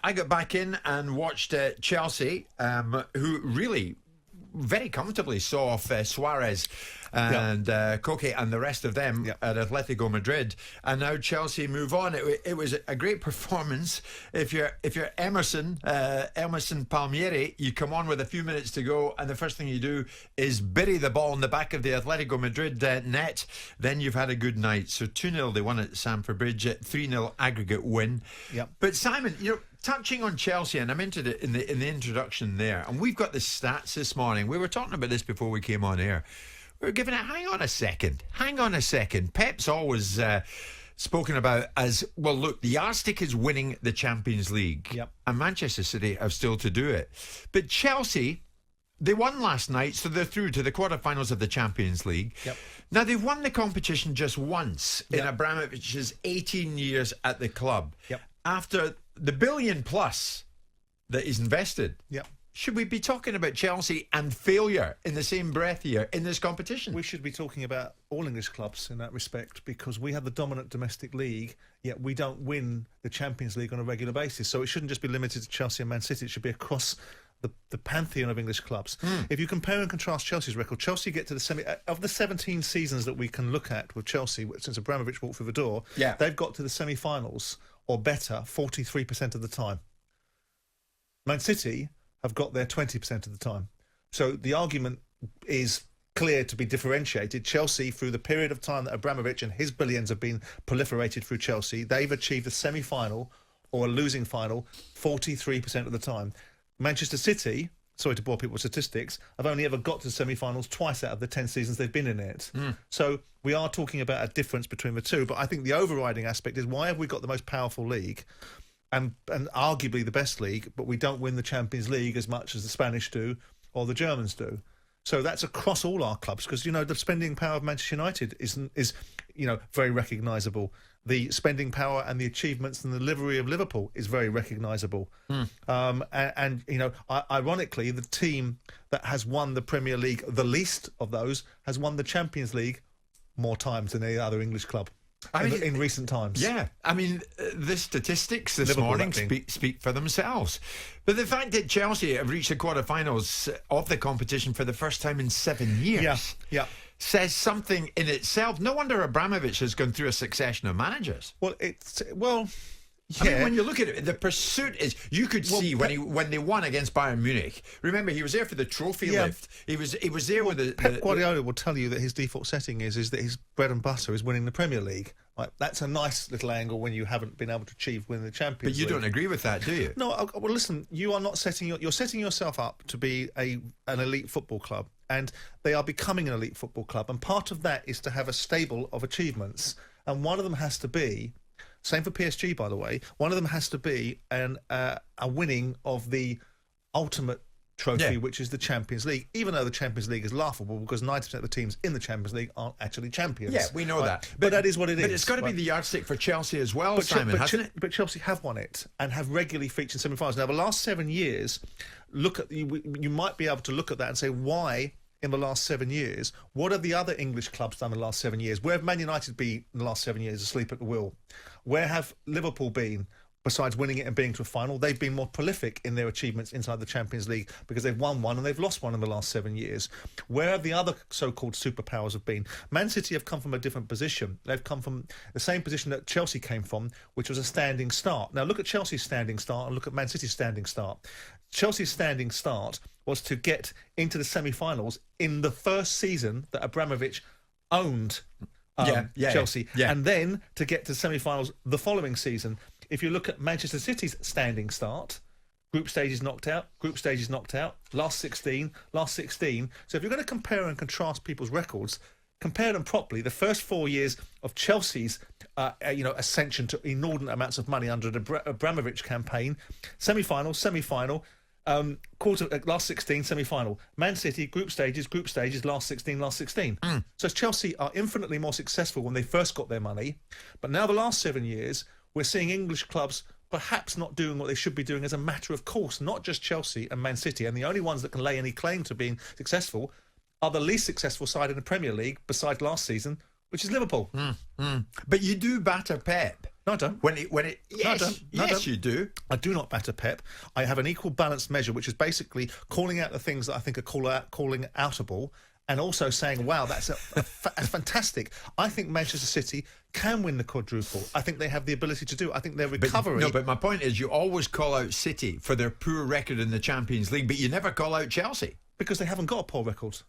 I got back in and watched Chelsea, who really very comfortably saw off Suarez and Koke and the rest of them at Atletico Madrid, and now Chelsea move on. It was a great performance. If you're Emerson Palmieri, you come on with a few minutes to go, and the first thing you do is bury the ball in the back of the Atletico Madrid net. Then you've had a good night. So 2-0 they won at Stamford Bridge, 3-0 aggregate win. But Simon, touching on Chelsea, and I mentioned it in the introduction there, and we've got the stats this morning. We were talking about this before we came on air. We were giving it, hang on a second. Pep's always spoken about as, well, look, the yardstick is winning the Champions League. And Manchester City have still to do it. But Chelsea, they won last night, so they're through to the quarterfinals of the Champions League. Now, they've won the competition just once in Abramovich's 18 years at the club. After the billion plus that he's invested. Should we be talking about Chelsea and failure in the same breath here in this competition? We should be talking about all English clubs in that respect, because we have the dominant domestic league, yet we don't win the Champions League on a regular basis. So it shouldn't just be limited to Chelsea and Man City. It should be across the pantheon of English clubs. If you compare and contrast Chelsea's record, Chelsea get to the semi... Of the 17 seasons that we can look at with Chelsea, since Abramovich walked through the door, they've got to the semi-finals or better 43% of the time. Man City have got there 20% of the time. So the argument is clear to be differentiated. Chelsea, through the period of time that Abramovich and his billions have been proliferated through Chelsea, they've achieved a semi-final or a losing final 43% of the time. Manchester City, sorry to bore people with statistics, have only ever got to the semi-finals twice out of the 10 seasons they've been in it. So we are talking about a difference between the two. But I think the overriding aspect is, why have we got the most powerful league and arguably the best league, but we don't win the Champions League as much as the Spanish do or the Germans do? So that's across all our clubs, because, the spending power of Manchester United is very recognisable. The spending power and the achievements and the livery of Liverpool is very recognisable. Ironically, the team that has won the Premier League the least of those has won the Champions League more times than any other English club. In recent times. The statistics this Liverpool, morning speak for themselves. But the fact that Chelsea have reached the quarterfinals of the competition for the first time in 7 years says something in itself. No wonder Abramovich has gone through a succession of managers. When you look at it, the pursuit is... You could see when they won against Bayern Munich. Remember, he was there for the trophy lift. He was there with the... Pep Guardiola will tell you that his default setting is that his bread and butter is winning the Premier League. That's a nice little angle when you haven't been able to achieve winning the Champions League. But you don't agree with that, do you? No. Well, listen, you are not you're setting yourself up to be an elite football club, and they are becoming an elite football club. And part of that is to have a stable of achievements, and one of them has to be... Same for PSG, by the way. One of them has to be a winning of the ultimate trophy, which is the Champions League, even though the Champions League is laughable because 90% of the teams in the Champions League aren't actually champions. Yeah, we know that. But that is what it is. But it's got to be the yardstick for Chelsea as well, Simon, hasn't it? But Chelsea have won it and have regularly featured in semi-finals. Now, the last 7 years, you might be able to look at that and say, why... in the last 7 years, what have the other English clubs done in the last 7 years? Where have Man United been in the last 7 years, asleep at the wheel? Where have Liverpool been, besides winning it and being to a final? They've been more prolific in their achievements inside the Champions League because they've won one and they've lost one in the last 7 years. Where have the other so-called superpowers have been? Man City have come from a different position. They've come from the same position that Chelsea came from, which was a standing start. Now, look at Chelsea's standing start and look at Man City's standing start. Chelsea's standing start was to get into the semi-finals in the first season that Abramovich owned Chelsea, and then to get to semi-finals the following season. If you look at Manchester City's standing start, group stage is knocked out, last 16. So if you're going to compare and contrast people's records, compare them properly. The first 4 years of Chelsea's ascension to inordinate amounts of money under the Abramovich campaign, semi-final, last 16, semi-final. Man City, group stages, last 16. So Chelsea are infinitely more successful when they first got their money. But now the last 7 years, we're seeing English clubs perhaps not doing what they should be doing as a matter of course, not just Chelsea and Man City. And the only ones that can lay any claim to being successful are the least successful side in the Premier League, besides last season, which is Liverpool. But you do batter Pep. No, I don't. Yes, No, I don't. No, I yes, don't. you do. I do not batter Pep. I have an equal balanced measure, which is basically calling out the things that I think are calling outable, and also saying, wow, that's fantastic. I think Manchester City can win the quadruple. I think they have the ability to do it. I think their recovery... But my point is, you always call out City for their poor record in the Champions League, but you never call out Chelsea. Because they haven't got a poor record.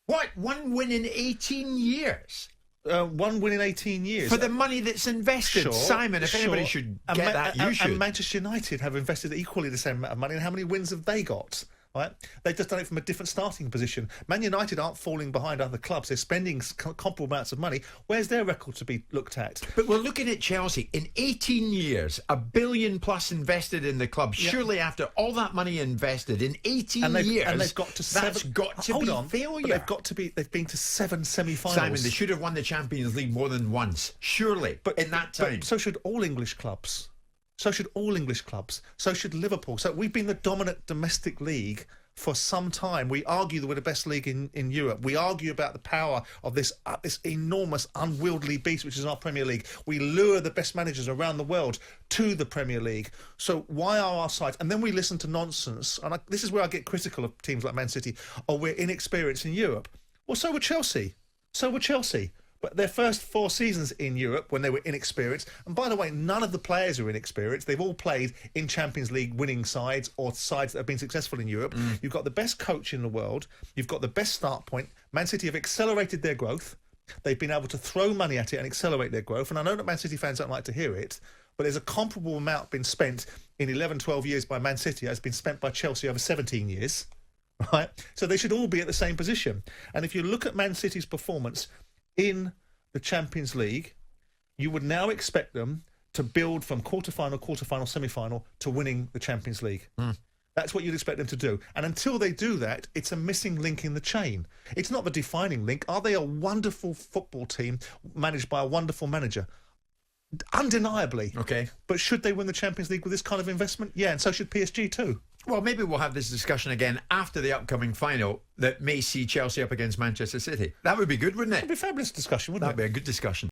What? One win in 18 years? One win in 18 years. For the money that's invested. Sure, Simon, if anybody should get that, you should. And Manchester United have invested equally the same amount of money, and how many wins have they got? Right? They've just done it from a different starting position. Man United aren't falling behind other clubs. They're spending comparable amounts of money. Where's their record to be looked at? But we're looking at Chelsea. In 18 years, $1 billion plus invested in the club. Yeah. Surely after all that money invested in 18 years, and they've got to that's got to be failure. But they've been to 7 semi-finals. Simon, they should have won the Champions League more than once. Surely, but in that time. But so should all English clubs. So should all English clubs. So should Liverpool. So we've been the dominant domestic league for some time. We argue that we're the best league in Europe. We argue about the power of this enormous, unwieldy beast, which is our Premier League. We lure the best managers around the world to the Premier League. So why are our sides? And then we listen to nonsense. And this is where I get critical of teams like Man City. Oh, we're inexperienced in Europe. Well, so were Chelsea. But their first 4 seasons in Europe, when they were inexperienced, and by the way, none of the players are inexperienced. They've all played in Champions League winning sides or sides that have been successful in Europe. You've got the best coach in the world. You've got the best start point. Man City have accelerated their growth. They've been able to throw money at it and accelerate their growth. And I know that Man City fans don't like to hear it, but there's a comparable amount been spent in 11, 12 years by Man City as been spent by Chelsea over 17 years. Right? So they should all be at the same position. And if you look at Man City's performance in the Champions League, you would now expect them to build from quarterfinal, semi-final to winning the Champions League. That's what you'd expect them to do. And until they do that, it's a missing link in the chain. It's not the defining link. Are they a wonderful football team managed by a wonderful manager? Undeniably. Okay. But should they win the Champions League with this kind of investment? Yeah, and so should PSG too. Well, maybe we'll have this discussion again after the upcoming final that may see Chelsea up against Manchester City. That would be good, wouldn't it? That'd be a fabulous discussion, wouldn't it? That'd be a good discussion.